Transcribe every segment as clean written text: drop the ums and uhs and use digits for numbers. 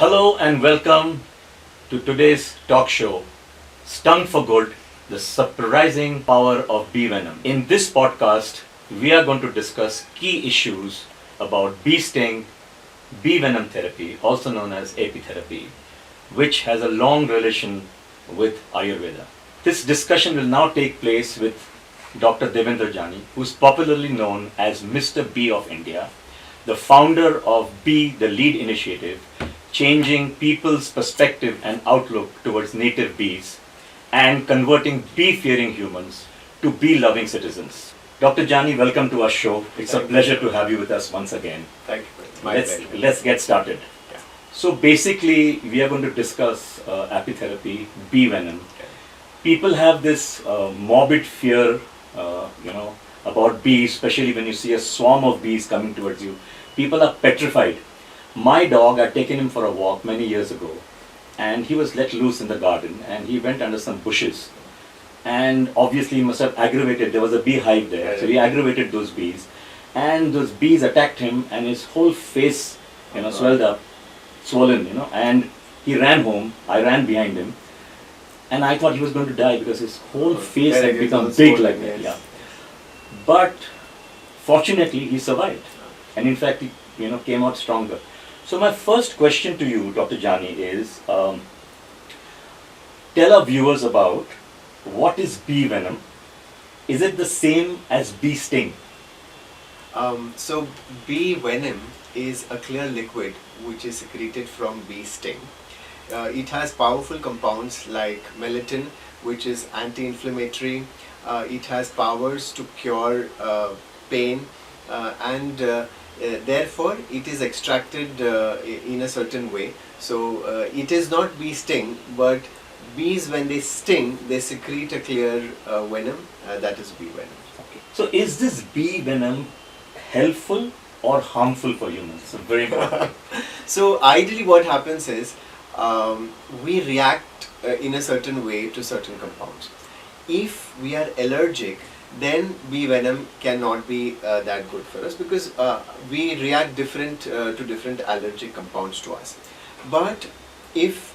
Hello and welcome to today's talk show, Stung for Good, the surprising power of Bee Venom. In this podcast, we are going to discuss key issues about bee sting, bee venom therapy, also known as apitherapy, which has a long relation with Ayurveda. This discussion will now take place with Dr. Devender Jani, who is popularly known as Mr. Bee of India, the founder of Bee, the Lead Initiative, changing people's perspective and outlook towards native bees and converting bee-fearing humans to bee-loving citizens. Dr. Jani, welcome to our show. It's a pleasure to have you with us once again. Thank you. It's my pleasure. Let's get started. Yeah. So basically, we are going to discuss apitherapy, bee venom. Okay. People have this morbid fear, about bees, especially when you see a swarm of bees coming towards you. People are petrified. My dog, I'd taken him for a walk many years ago, and he was let loose in the garden, and he went under some bushes. And obviously he must have aggravated, there was a beehive there, so he aggravated those bees. And those bees attacked him, and his whole face, swelled up, swollen, and he ran home. I ran behind him, and I thought he was going to die because his whole face had become big like that. Yeah. But fortunately, he survived, and in fact, he came out stronger. So my first question to you, Dr. Jani, is tell our viewers about what is bee venom. Is it the same as bee sting? So bee venom is a clear liquid which is secreted from bee sting. It has powerful compounds like melatonin, which is anti-inflammatory. It has powers to cure pain and therefore it is extracted in a certain way. So it is not bee sting, but bees, when they sting, they secrete a clear venom, that is bee venom. Okay. So is this bee venom helpful or harmful for humans? So very important. So ideally what happens is we react in a certain way to certain compounds. If we are allergic, then bee venom cannot be that good for us, because we react to different allergic compounds to us. But if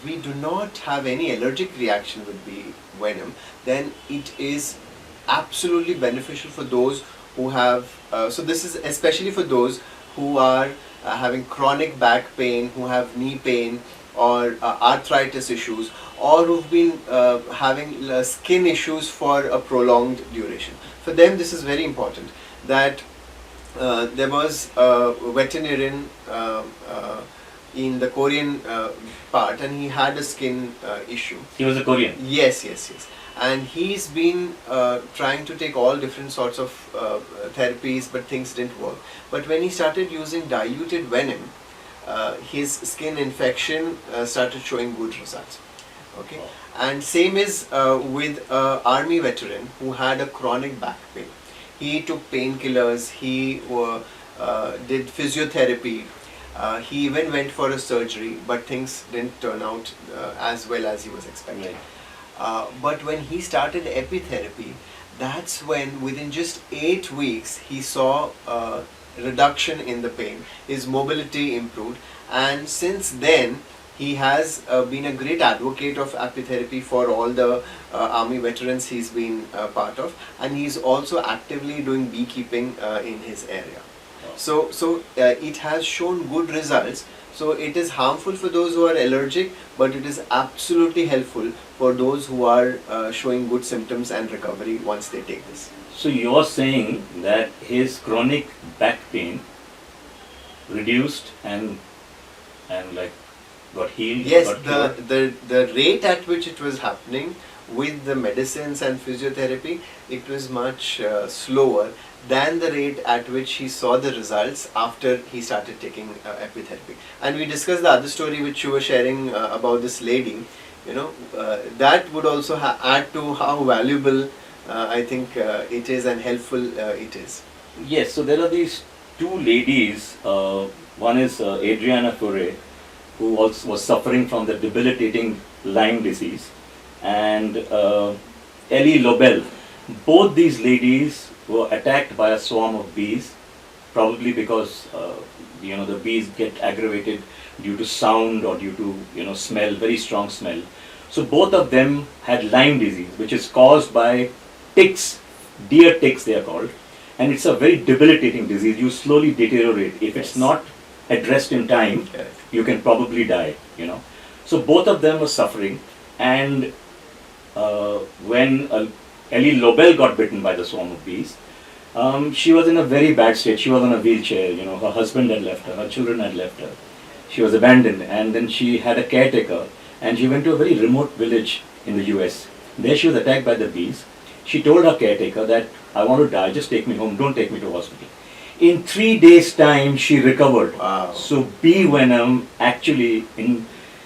we do not have any allergic reaction with bee venom, then it is absolutely beneficial for those who have, so this is especially for those who are having chronic back pain, who have knee pain or arthritis issues, or who've been having skin issues for a prolonged duration. For them, this is very important. That there was a veterinarian in the Korean part, and he had a skin issue. He was a Korean? Yes. And he's been trying to take all different sorts of therapies, but things didn't work. But when he started using diluted venom, his skin infection started showing good results. Okay. And same is with army veteran who had a chronic back pain. He took painkillers, he did physiotherapy, he even went for a surgery, but things didn't turn out as well as he was expecting. But when he started apitherapy, that's when within just 8 weeks he saw a reduction in the pain, his mobility improved, and since then he has been a great advocate of apitherapy for all the army veterans he's been part of, and he's also actively doing beekeeping in his area. So it has shown good results. So it is harmful for those who are allergic, but it is absolutely helpful for those who are showing good symptoms and recovery once they take this. So you're saying that his chronic back pain reduced and like got healed? Yes, got the rate at which it was happening with the medicines and physiotherapy, it was much slower than the rate at which he saw the results after he started taking apitherapy. And we discussed the other story which you were sharing about this lady. That would also add to how valuable I think it is and helpful it is. Yes, so there are these two ladies. One is Adriana Fure, who also was suffering from the debilitating Lyme disease, and Ellie Lobel. Both these ladies were attacked by a swarm of bees, probably because the bees get aggravated due to sound or due to smell, very strong smell. So both of them had Lyme disease, which is caused by ticks, deer ticks they are called, and it's a very debilitating disease. You slowly deteriorate. If it's Yes. not addressed in time, Correct. you can probably die. So both of them were suffering, and when Ellie Lobel got bitten by the swarm of bees, she was in a very bad state. She was on a wheelchair. Her husband had left her, her children had left her. She was abandoned, and then she had a caretaker, and she went to a very remote village in the US. There she was attacked by the bees. She told her caretaker that, I want to die, just take me home, don't take me to hospital. In 3 days' time, she recovered. Wow. So bee venom actually,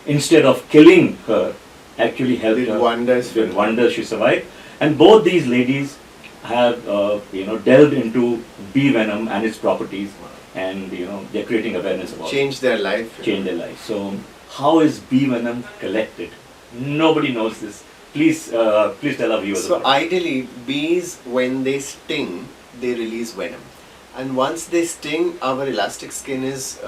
instead of killing her, actually helped Did her. wonders for Did her. wonders. She survived. And both these ladies have, delved into bee venom and its properties, and they're creating awareness about it. Change their life. Change their life. So, how is bee venom collected? Nobody knows this. Please tell our viewers So about it. ideally, bees, when they sting, they release venom. And once they sting, our elastic skin is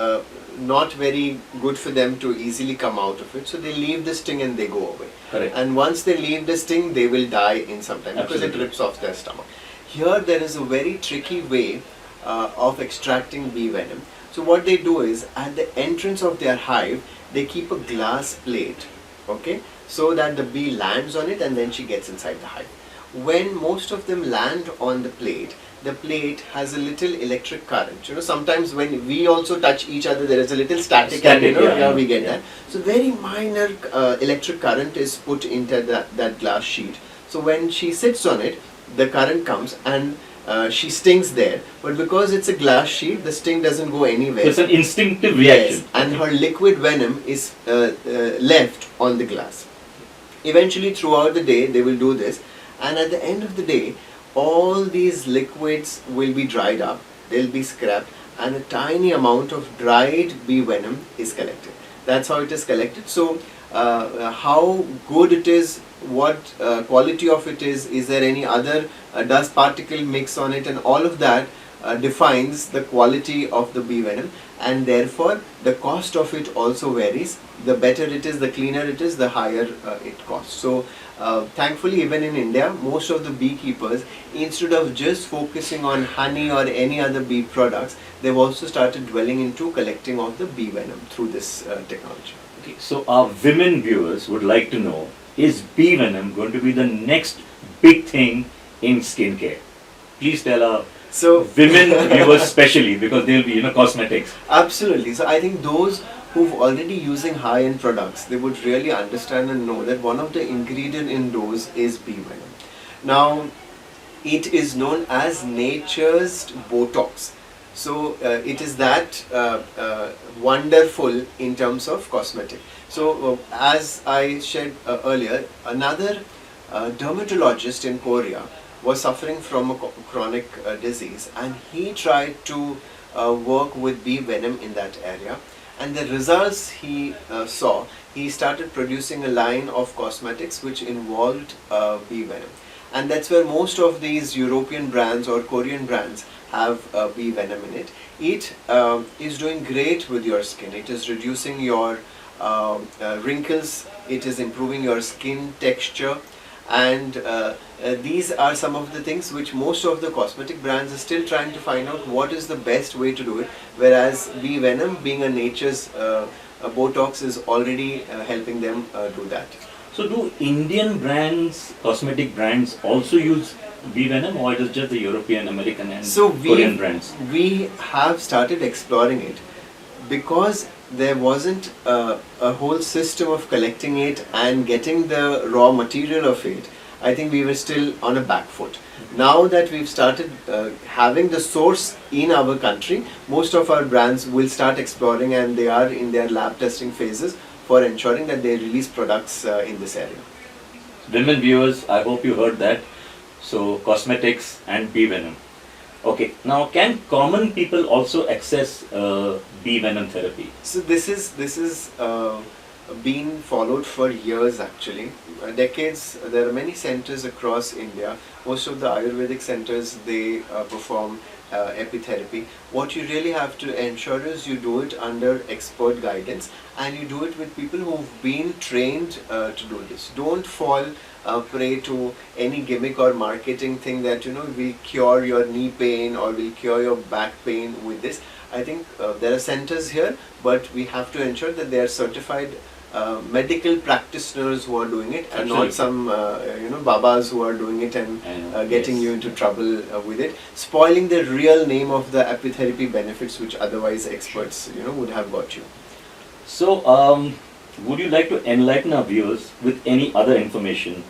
not very good for them to easily come out of it. So they leave the sting and they go away. Correct. And once they leave the sting, they will die in some time because it Absolutely. rips off their stomach. Here there is a very tricky way of extracting bee venom. So what they do is, at the entrance of their hive, they keep a glass plate, okay, so that the bee lands on it and then she gets inside the hive. When most of them land on the plate has a little electric current. Sometimes when we also touch each other, there is a little static, and yeah, we get yeah. that. So very minor electric current is put into that glass sheet. So when she sits on it, the current comes and she stings there. But because it's a glass sheet, the sting doesn't go anywhere. So it's an instinctive reaction. Yes, and her liquid venom is left on the glass. Eventually, throughout the day, they will do this, and at the end of the day, all these liquids will be dried up, they'll be scrapped, and a tiny amount of dried bee venom is collected. That's how it is collected. So, how good it is, what quality of it is there any other dust particle mix on it, and all of that defines the quality of the bee venom, and therefore the cost of it also varies. The better it is, the cleaner it is, the higher it costs. So thankfully, even in India, most of the beekeepers, instead of just focusing on honey or any other bee products, they've also started dwelling into collecting of the bee venom through this technology. Okay, so our women viewers would like to know, is bee venom going to be the next big thing in skincare? Please tell our So women viewers especially, because they'll be, cosmetics. absolutely. So I think those who've already using high-end products, they would really understand and know that one of the ingredient in those is bee venom. Now, it is known as nature's Botox. So it is that wonderful in terms of cosmetic. So as I shared earlier, another dermatologist in Korea was suffering from a chronic disease, and he tried to work with bee venom in that area, and the results he saw, he started producing a line of cosmetics which involved bee venom, and that's where most of these European brands or Korean brands have bee venom in it. It is doing great with your skin. It is reducing your wrinkles, it is improving your skin texture, and these are some of the things which most of the cosmetic brands are still trying to find out what is the best way to do it, whereas bee venom, being a nature's Botox, is already helping them do that. So do Indian brands, cosmetic brands, also use bee venom, or it is just the European, American and Korean brands? We have started exploring it because there wasn't a whole system of collecting it and getting the raw material of it. I think we were still on a back foot. Now that we've started having the source in our country, most of our brands will start exploring, and they are in their lab testing phases for ensuring that they release products in this area. Women viewers, I hope you heard that. So cosmetics and bee venom. Okay, now can common people also access bee venom therapy? So this is been followed for years actually, decades. There are many centers across India. Most of the Ayurvedic centers, they perform apitherapy, what you really have to ensure is you do it under expert guidance, and you do it with people who've been trained to do this. Don't fall prey to any gimmick or marketing thing that will cure your knee pain or will cure your back pain with this. I think there are centers here, but we have to ensure that they are certified medical practitioners who are doing it, and not some babas who are doing it and getting you into trouble with it, spoiling the real name of the apitherapy benefits which otherwise experts would have got you. So, would you like to enlighten our viewers with any other information?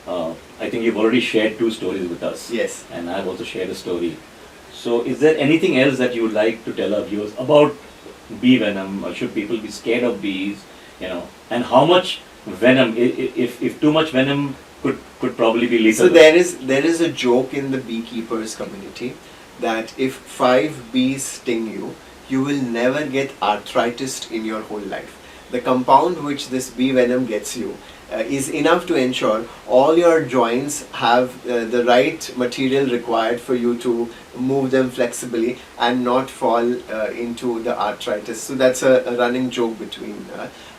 I think you've already shared 2 stories with us. Yes. And I've also shared a story. So, is there anything else that you would like to tell our viewers about bee venom? Or should people be scared of bees? And how much venom? If too much venom could probably be lethal. So there is a joke in the beekeepers community that if 5 bees sting you, you will never get arthritis in your whole life. The compound which this bee venom gets you is enough to ensure all your joints have the right material required for you to move them flexibly and not fall into the arthritis. So that's a running joke between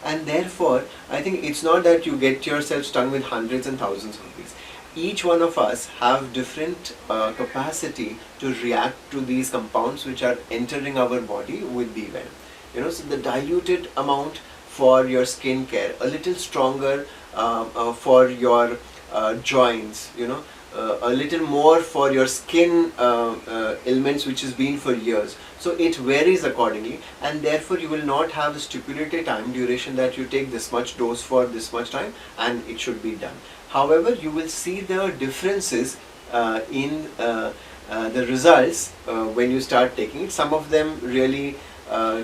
and therefore I think it's not that you get yourself stung with hundreds and thousands of bees. Each one of us have different capacity to react to these compounds which are entering our body with bee venom. So the diluted amount for your skin care, a little stronger for your joints, a little more for your skin ailments which has been for years. So it varies accordingly, and therefore you will not have a stipulated time duration that you take this much dose for this much time and it should be done. However, you will see the differences in the results when you start taking it. Some of them really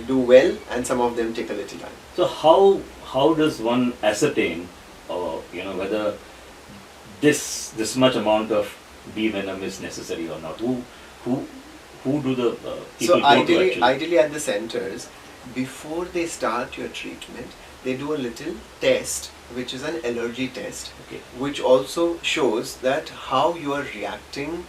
do well, and some of them take a little time. So how does one ascertain, whether this much amount of bee venom is necessary or not? Who do the people So go to actually? ideally at the centers, before they start your treatment, they do a little test, which is an allergy test, Okay. which also shows that how you are reacting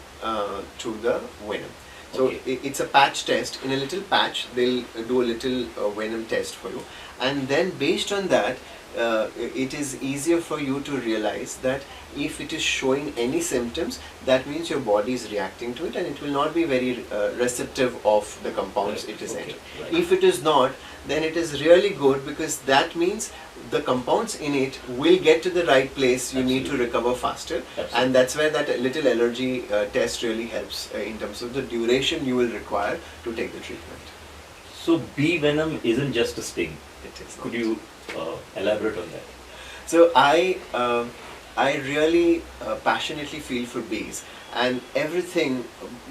to the venom. So Okay. it's a patch test. In a little patch, they'll do a little venom test for you, and then based on that, it is easier for you to realize that if it is showing any symptoms, that means your body is reacting to it, and it will not be very receptive of the compounds Right. it is Okay. entering. Right. If it is not, then it is really good, because that means the compounds in it will get to the right place you need to Absolutely. recover faster. Absolutely. And that's where that little allergy test really helps in terms of the duration you will require to take the treatment. So bee venom isn't just a sting. It is Could not. you elaborate on that? So I really passionately feel for bees, and everything.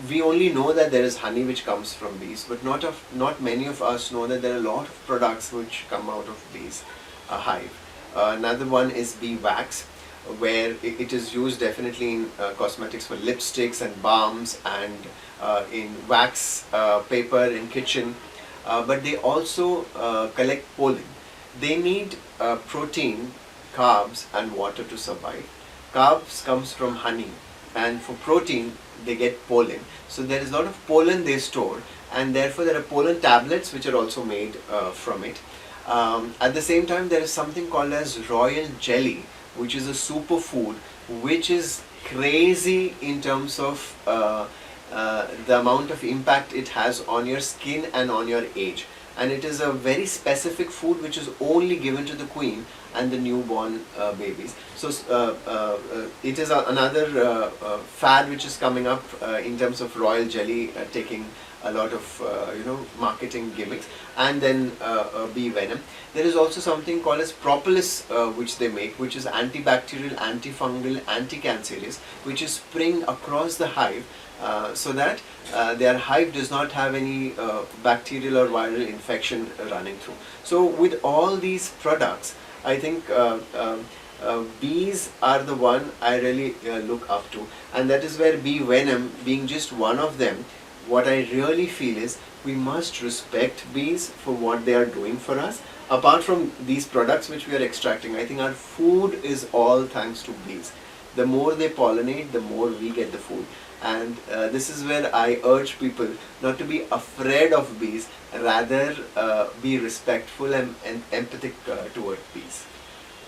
We only know that there is honey which comes from bees, but not many of us know that there are a lot of products which come out of bees hive. Another one is bee wax, where it is used definitely in cosmetics for lipsticks and balms, and in wax paper in kitchen. But they also collect pollen. They need protein, carbs and water to survive. Carbs comes from honey, and for protein they get pollen. So there is a lot of pollen they store, and therefore there are pollen tablets which are also made from it. At the same time, there is something called as royal jelly, which is a superfood which is crazy in terms of the amount of impact it has on your skin and on your age. And it is a very specific food which is only given to the queen and the newborn babies. So it is another fad which is coming up in terms of royal jelly taking a lot of marketing gimmicks. And then bee venom. There is also something called as propolis which they make, which is antibacterial, antifungal, anti-cancerous, which is spraying across the hive so that their hive does not have any bacterial or viral infection running through. So with all these products, I think bees are the one I really look up to, and that is where bee venom being just one of them, what I really feel is we must respect bees for what they are doing for us. Apart from these products which we are extracting, I think our food is all thanks to bees. The more they pollinate, the more we get the food. And this is where I urge people not to be afraid of bees, rather be respectful and empathic toward bees.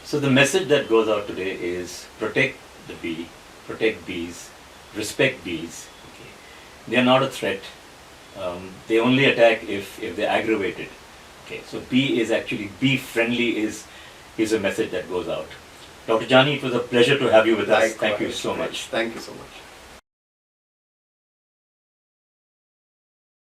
So the message that goes out today is protect the bee, protect bees, respect bees. Okay. They are not a threat. They only attack if they're aggravated. Okay. So bee friendly is a message that goes out. Dr. Jani, it was a pleasure to have you with us. Thank you Likewise, so friends. much. Thank you so much.